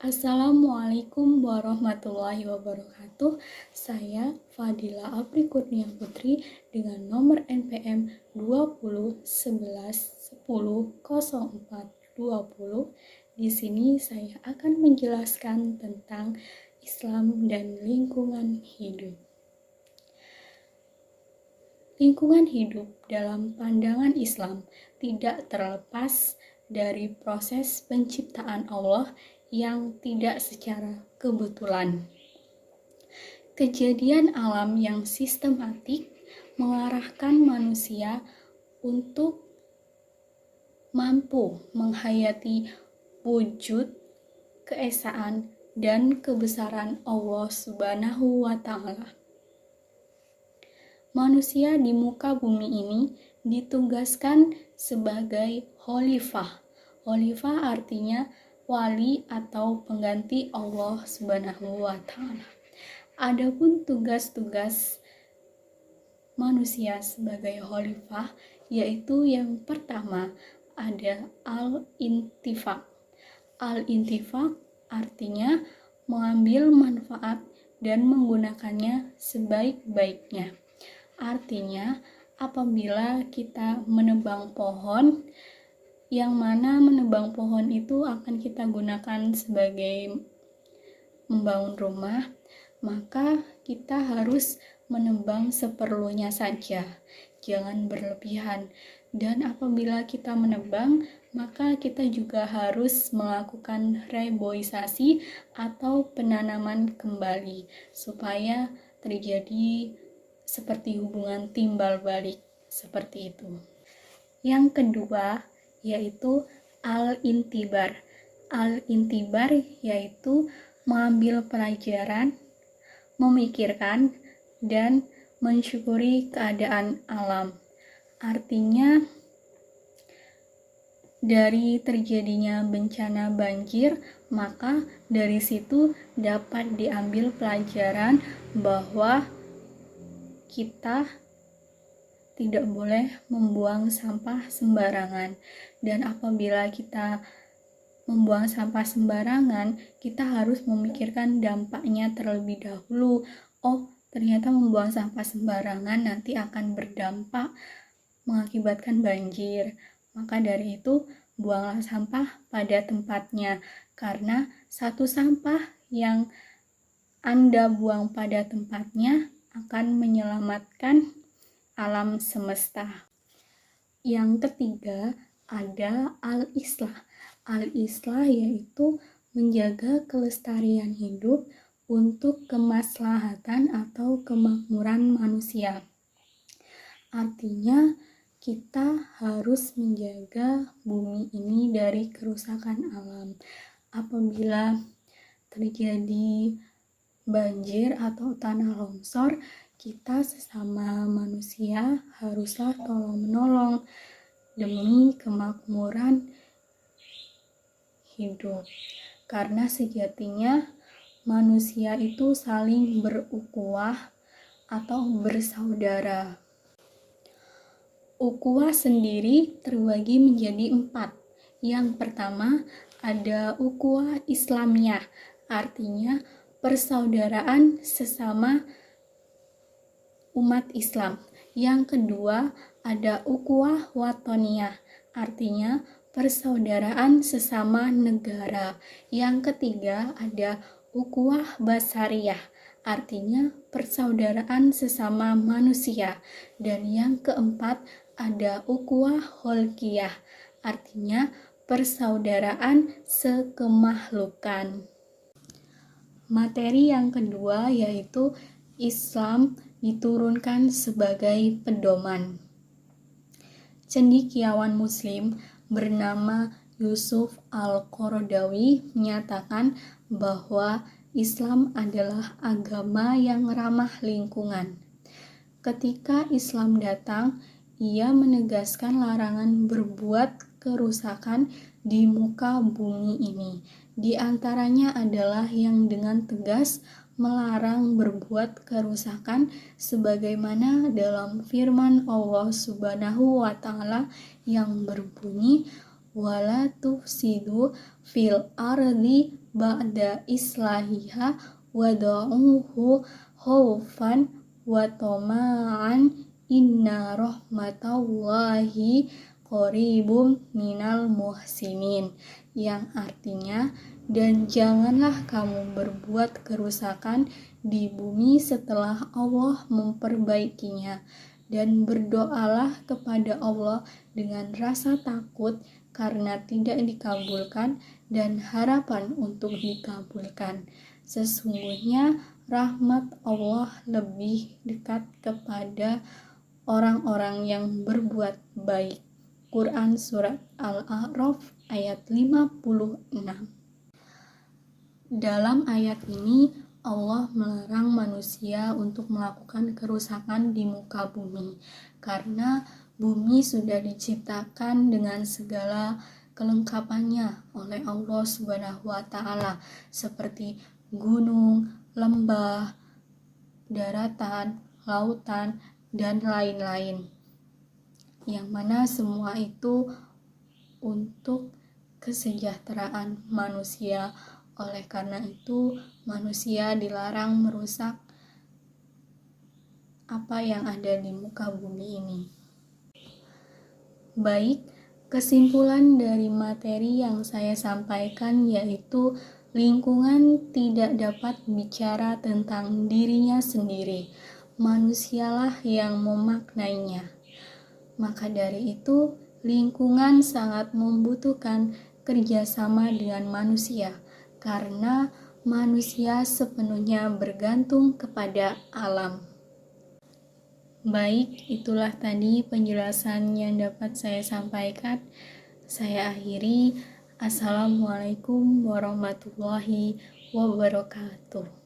Assalamualaikum warahmatullahi wabarakatuh. Saya Fadila Apri Kurnia Putri dengan nomor NPM 2011100420. Di sini saya akan menjelaskan tentang Islam dan lingkungan hidup. Lingkungan hidup dalam pandangan Islam tidak terlepas dari proses penciptaan Allah yang tidak secara kebetulan. Kejadian alam yang sistematik mengarahkan manusia untuk mampu menghayati wujud, keesaan, dan kebesaran Allah Subhanahu wa Ta'ala. Manusia di muka bumi ini ditugaskan sebagai khalifah. Khalifah artinya wali atau pengganti Allah Subhanahu wa Ta'ala. Adapun tugas-tugas manusia sebagai khalifah yaitu yang pertama ada al-intifaq. Al-intifaq artinya mengambil manfaat dan menggunakannya sebaik-baiknya. Artinya apabila kita menebang pohon, yang mana menebang pohon itu akan kita gunakan sebagai membangun rumah, maka kita harus menebang seperlunya saja, jangan berlebihan. Dan apabila kita menebang, maka kita juga harus melakukan reboisasi atau penanaman kembali supaya terjadi seperti hubungan timbal balik seperti itu. Yang kedua yaitu al-intibar. Al-intibar yaitu mengambil pelajaran, memikirkan, dan mensyukuri keadaan alam. Artinya dari terjadinya bencana banjir, maka dari situ dapat diambil pelajaran bahwa kita tidak boleh membuang sampah sembarangan, dan apabila kita membuang sampah sembarangan, kita harus memikirkan dampaknya terlebih dahulu. Oh, ternyata membuang sampah sembarangan nanti akan berdampak mengakibatkan banjir. Maka dari itu, buanglah sampah pada tempatnya, karena satu sampah yang Anda buang pada tempatnya akan menyelamatkan alam semesta. Yang ketiga ada al-islah. Al-islah yaitu menjaga kelestarian hidup untuk kemaslahatan atau kemakmuran manusia. Artinya kita harus menjaga bumi ini dari kerusakan alam. Apabila terjadi banjir atau tanah longsor, kita sesama manusia haruslah tolong-menolong demi kemakmuran hidup. Karena sejatinya manusia itu saling berukhuwah atau bersaudara. Ukhuwah sendiri terbagi menjadi 4. Yang pertama ada ukhuwah Islamiyah, artinya persaudaraan sesama umat Islam. Yang kedua ada ukhuwah watoniyah, artinya persaudaraan sesama negara. Yang ketiga ada ukhuwah basariyah, artinya persaudaraan sesama manusia. Dan yang keempat ada ukhuwah kholqiyah, artinya persaudaraan sekemahlukan. Materi yang kedua yaitu Islam diturunkan sebagai pedoman. Cendekiawan Muslim bernama Yusuf Al-Qaradawi menyatakan bahwa Islam adalah agama yang ramah lingkungan. Ketika Islam datang, ia menegaskan larangan berbuat kerusakan di muka bumi ini. Di antaranya adalah yang dengan tegas melarang berbuat kerusakan sebagaimana dalam firman Allah Subhanahu wa Ta'ala yang berbunyi wala tufsidu fil ardi ba'da islahiha wada'uhu khaufan wa tama'an inna rahmatallahi qaribum minal muhsinin, yang artinya, dan janganlah kamu berbuat kerusakan di bumi setelah Allah memperbaikinya, dan berdoalah kepada Allah dengan rasa takut karena tidak dikabulkan dan harapan untuk dikabulkan. Sesungguhnya rahmat Allah lebih dekat kepada orang-orang yang berbuat baik. Quran Surat Al-A'raf ayat 56. Dalam ayat ini Allah melarang manusia untuk melakukan kerusakan di muka bumi, karena bumi sudah diciptakan dengan segala kelengkapannya oleh Allah Subhanahu wa Ta'ala, seperti gunung, lembah, daratan, lautan, dan lain-lain, yang mana semua itu untuk kesejahteraan manusia. Oleh karena itu, manusia dilarang merusak apa yang ada di muka bumi ini. Baik, kesimpulan dari materi yang saya sampaikan yaitu lingkungan tidak dapat bicara tentang dirinya sendiri. Manusialah yang memaknainya. Maka dari itu, lingkungan sangat membutuhkan kerjasama dengan manusia, karena manusia sepenuhnya bergantung kepada alam. Baik, itulah tadi penjelasan yang dapat saya sampaikan. Saya akhiri. Assalamualaikum warahmatullahi wabarakatuh.